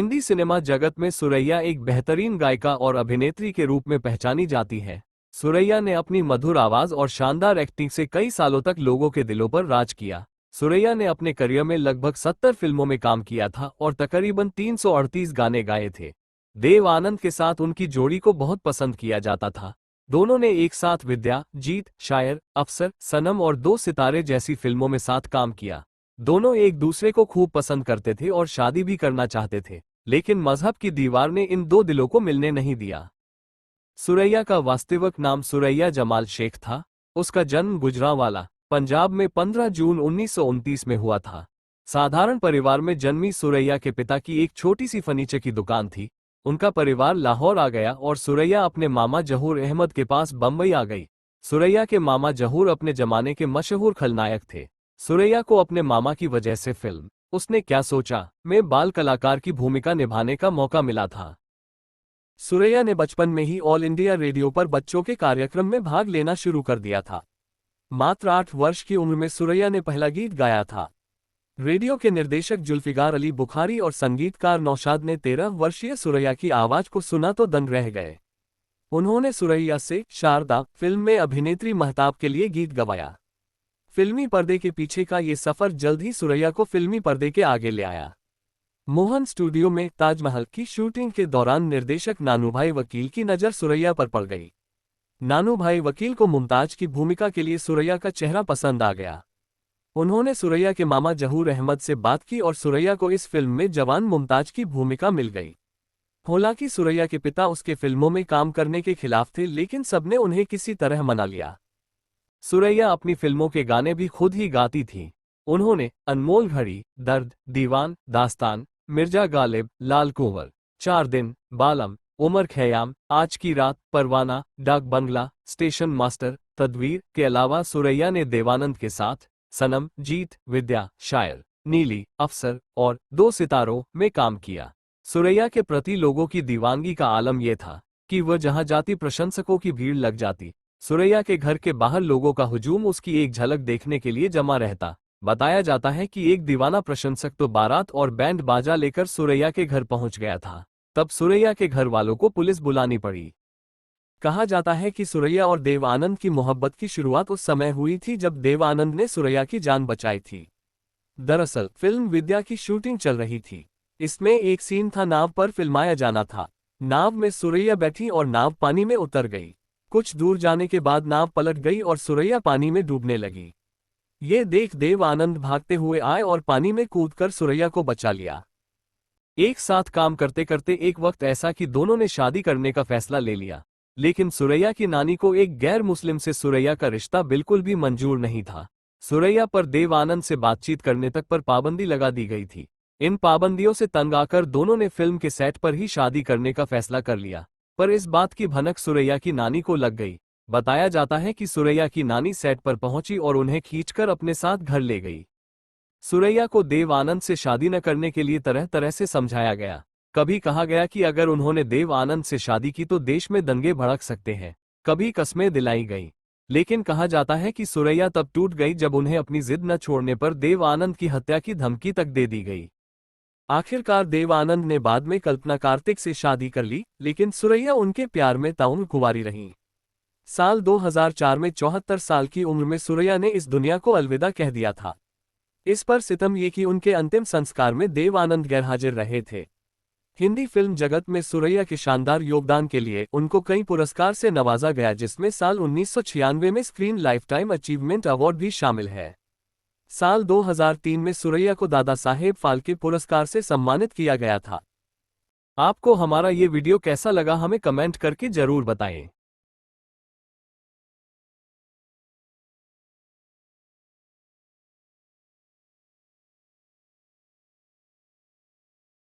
Hindi cinema जगत में सुरैया एक बेहतरीन गायिका और अभिनेत्री के रूप में पहचानी जाती है। सुरैया ने अपनी मधुर आवाज और शानदार एक्टिंग से कई सालों तक लोगों के दिलों पर राज किया। सुरैया ने अपने करियर में लगभग 70 फिल्मों में काम किया था और तकरीबन 338 गाने गाए थे। देव आनंद के साथ उनकी जोड़ी को बहुत पसंद किया जाता था। दोनों ने एक साथ विद्या, जीत, शायर, अफसर, सनम और दो सितारे जैसी फिल्मों में साथ काम किया। दोनों एक दूसरे को खूब पसंद करते थे और शादी भी करना चाहते थे, लेकिन मजहब की दीवार ने इन दो दिलों को मिलने नहीं दिया। सुरैया का वास्तविक नाम सुरैया जमाल शेख था। उसका जन्म गुजरांवाला, पंजाब में 15 जून 1929 में हुआ था। साधारण परिवार में जन्मी सुरैया के पिता की एक छोटी सी फर्नीचर की दुकान थी। उनका परिवार लाहौर आ गया और सुरैया अपने मामा जहूर अहमद के पास बम्बई आ गई। सुरैया के मामा जहूर अपने जमाने के मशहूर खलनायक थे। सुरैया को अपने मामा की वजह से फिल्म उसने क्या सोचा में बाल कलाकार की भूमिका निभाने का मौका मिला था। सुरैया ने बचपन में ही ऑल इंडिया रेडियो पर बच्चों के कार्यक्रम में भाग लेना शुरू कर दिया था। मात्र 8 वर्ष की उम्र में सुरैया ने पहला गीत गाया था। रेडियो के निर्देशक जुल्फिकार अली बुखारी और संगीतकार नौशाद ने 13 वर्षीय सुरैया की आवाज को सुना तो दंग रह गए। उन्होंने सुरैया से शारदा फिल्म में अभिनेत्री महताब के लिए गीत गवाया। फिल्मी पर्दे के पीछे का ये सफर जल्द ही सुरैया को फिल्मी पर्दे के आगे ले आया। मोहन स्टूडियो में ताजमहल की शूटिंग के दौरान निर्देशक नानूभाई वकील की नज़र सुरैया पर पड़ गई। नानूभाई वकील को मुमताज की भूमिका के लिए सुरैया का चेहरा पसंद आ गया। उन्होंने सुरैया के मामा जहूर अहमद से बात की और सुरैया को इस फिल्म में जवान मुमताज की भूमिका मिल गई। हालांकि सुरैया के पिता उसके फिल्मों में काम करने के खिलाफ थे, लेकिन सबने उन्हें किसी तरह मना लिया। सुरैया अपनी फिल्मों के गाने भी खुद ही गाती थी। उन्होंने अनमोल घड़ी, दर्द, दीवान, दास्तान, मिर्जा गालिब, लाल कुंवर, 4 दिन, बालम, उमर खयाम, आज की रात, परवाना, डाक बंगला, स्टेशन मास्टर, तदवीर के अलावा सुरैया ने देवानंद के साथ सनम, जीत, विद्या, शायर, नीली, अफसर और 2 सितारों में काम किया। सुरैया के प्रति लोगों की दीवानगी का आलम यह था कि वह जहां जाती प्रशंसकों की भीड़ लग जाती। सुरैया के घर के बाहर लोगों का हुजूम उसकी एक झलक देखने के लिए जमा रहता। बताया जाता है कि एक दीवाना प्रशंसक तो बारात और बैंड बाजा लेकर सुरैया के घर पहुंच गया था। तब सुरैया के घर वालों को पुलिस बुलानी पड़ी। कहा जाता है कि सुरैया और देव आनंद की मोहब्बत की शुरुआत उस समय हुई थी जब देव आनंद ने सुरैया की जान बचाई थी। दरअसल फिल्म विद्या की शूटिंग चल रही थी। इसमें एक सीन था, नाव पर फिल्माया जाना था। नाव में सुरैया बैठी और नाव पानी में उतर गई। कुछ दूर जाने के बाद नाव पलट गई और सुरैया पानी में डूबने लगी। ये देख देव आनंद भागते हुए आए और पानी में कूदकर सुरैया को बचा लिया। एक साथ काम करते करते एक वक्त ऐसा कि दोनों ने शादी करने का फैसला ले लिया, लेकिन सुरैया की नानी को एक गैर मुस्लिम से सुरैया का रिश्ता बिल्कुल भी मंजूर नहीं था। सुरैया पर देव आनंद से बातचीत करने तक पर पाबंदी लगा दी गई थी। इन पाबंदियों से तंग आकर दोनों ने फिल्म के सेट पर ही शादी करने का फैसला कर लिया, पर इस बात की भनक सुरैया की नानी को लग गई। बताया जाता है कि सुरैया की नानी सेट पर पहुंची और उन्हें खींचकर अपने साथ घर ले गई। सुरैया को देव आनंद से शादी न करने के लिए तरह तरह से समझाया गया। कभी कहा गया कि अगर उन्होंने देव आनंद से शादी की तो देश में दंगे भड़क सकते हैं। कभी कस्में दिलाई गई, लेकिन कहा जाता है कि सुरैया तब टूट गई जब उन्हें अपनी जिद न छोड़ने पर देव आनंद की हत्या की धमकी तक दे दी गई। आखिरकार देव आनंद ने बाद में कल्पना कार्तिक से शादी कर ली, लेकिन सुरैया उनके प्यार में ताउम्र कुंवारी रहीं। साल 2004 में 74 साल की उम्र में सुरैया ने इस दुनिया को अलविदा कह दिया था। इस पर सितम ये कि उनके अंतिम संस्कार में देव आनंद गैरहाजिर रहे थे। हिंदी फिल्म जगत में सुरैया के शानदार योगदान के लिए उनको कई पुरस्कार से नवाजा गया, जिसमें साल 1996 में स्क्रीन लाइफटाइम अचीवमेंट अवार्ड भी शामिल है। साल 2003 में सुरैया को दादा साहेब फाल्के पुरस्कार से सम्मानित किया गया था। आपको हमारा ये वीडियो कैसा लगा हमें कमेंट करके जरूर बताएं।